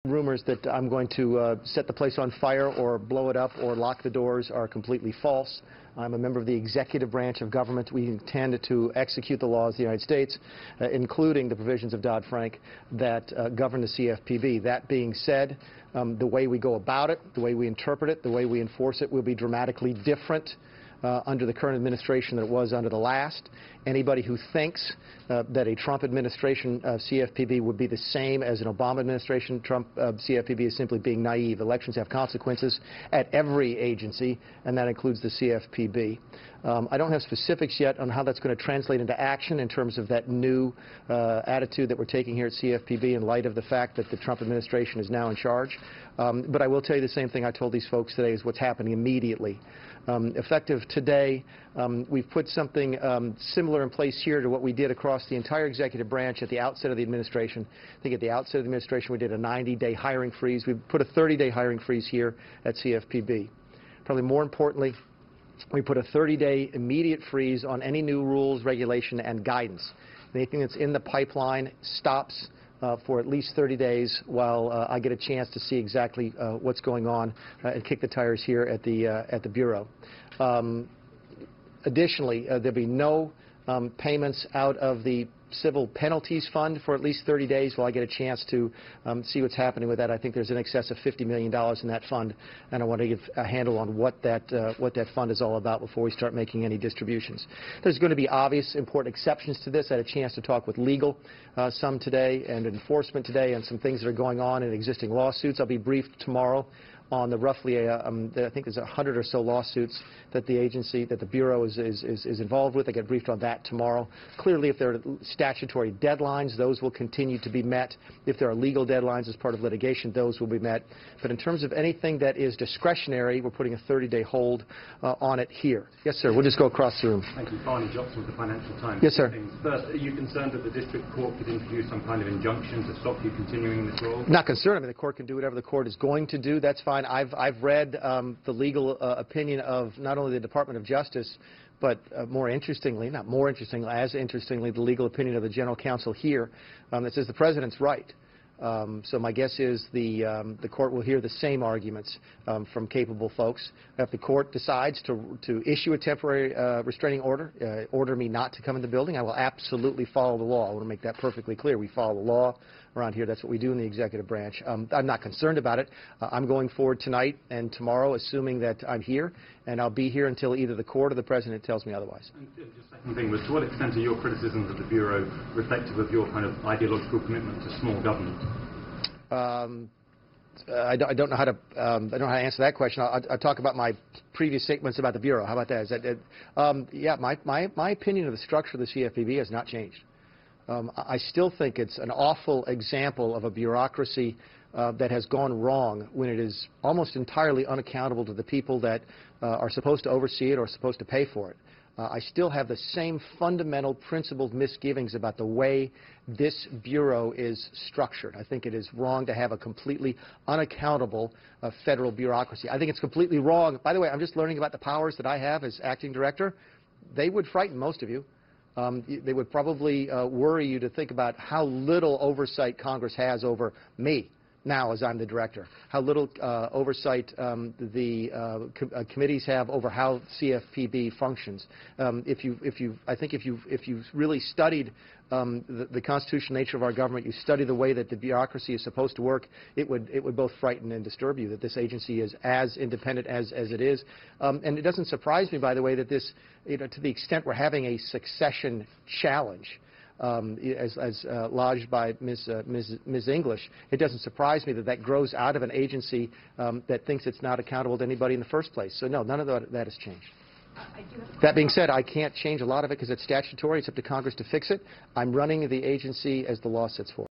Rumors that I'm going to set the place on fire or blow it up or lock the doors are completely false. I'm a member of the executive branch of government. We intend to execute the laws of the United States, including the provisions of Dodd-Frank that govern the CFPB. That being said, the way we go about it, the way we interpret it, the way we enforce it will be dramatically different under the current administration than it was under the last. Anybody who thinks that a Trump administration CFPB would be the same as an Obama administration Trump CFPB is simply being naive. Elections have consequences at every agency, and that includes the CFPB. I don't have specifics yet on how that's going to translate into action in terms of that new attitude that we're taking here at CFPB in light of the fact that the Trump administration is now in charge. But I will tell you the same thing I told these folks today is what's happening immediately. Effective today, we've put something similar in place here to what we did across the entire executive branch at the outset of the administration. I think at the outset of the administration we did a 90-day hiring freeze. We put a 30-day hiring freeze here at CFPB. Probably more importantly, we put a 30-day immediate freeze on any new rules, regulation, and guidance. Anything that's in the pipeline stops for at least 30 days while I get a chance to see exactly what's going on and kick the tires here at the Bureau. Additionally, there'll be no payments out of the civil penalties fund for at least 30 days while I get a chance to see what's happening with that. I think there's in excess of $50 million in that fund, and I want to give a handle on what that fund is all about before we start making any distributions. There's going to be obvious important exceptions to this. I had a chance to talk with legal some today and enforcement today and some things that are going on in existing lawsuits. I'll be briefed tomorrow on the roughly, I think there's 100 or so lawsuits that the agency, that the Bureau is involved with. I get briefed on that tomorrow. Clearly, if there are statutory deadlines, those will continue to be met. If there are legal deadlines as part of litigation, those will be met. But in terms of anything that is discretionary, we're putting a 30-day hold on it here. Yes, sir. We'll just go across the room. Thank you. Barney Johnson with the Financial Times. Yes, sir. First, are you concerned that the district court could introduce some kind of injunction to stop you continuing this role? Not concerned. I mean, the court can do whatever the court is going to do. That's fine. I've read the legal opinion of not only the Department of Justice, but more interestingly, not more interestingly, as interestingly, the legal opinion of the General Counsel here that says the President's right. So my guess is the court will hear the same arguments from capable folks. If the court decides to issue a temporary restraining order, order me not to come in the building, I will absolutely follow the law. I want to make that perfectly clear. We follow the law around here. That's what we do in the executive branch. I'm not concerned about it. I'm going forward tonight and tomorrow, assuming that I'm here, and I'll be here until either the court or the President tells me otherwise. And just second thing was, to what extent are your criticisms of the Bureau reflective of your kind of ideological commitment to small government? I don't know how to answer that question. I'll talk about my previous statements about the Bureau. How about that? Yeah, my opinion of the structure of the CFPB has not changed. I still think it's an awful example of a bureaucracy that has gone wrong when it is almost entirely unaccountable to the people that are supposed to oversee it or supposed to pay for it. I still have the same fundamental principled misgivings about the way this Bureau is structured. I think it is wrong to have a completely unaccountable federal bureaucracy. I think it's completely wrong. By the way, I'm just learning about the powers that I have as acting director. They would frighten most of you. They would probably worry you to think about how little oversight Congress has over me now as I'm the director, how little oversight the committees have over how CFPB functions. I think if you've really studied the constitutional nature of our government, you study the way that the bureaucracy is supposed to work, it would both frighten and disturb you that this agency is as independent as it is. And it doesn't surprise me, by the way, that this, to the extent we're having a succession challenge, as lodged by Ms. English, it doesn't surprise me that grows out of an agency that thinks it's not accountable to anybody in the first place. So no, none of that has changed. That being said, I can't change a lot of it because it's statutory. It's up to Congress to fix it. I'm running the agency as the law sets forth.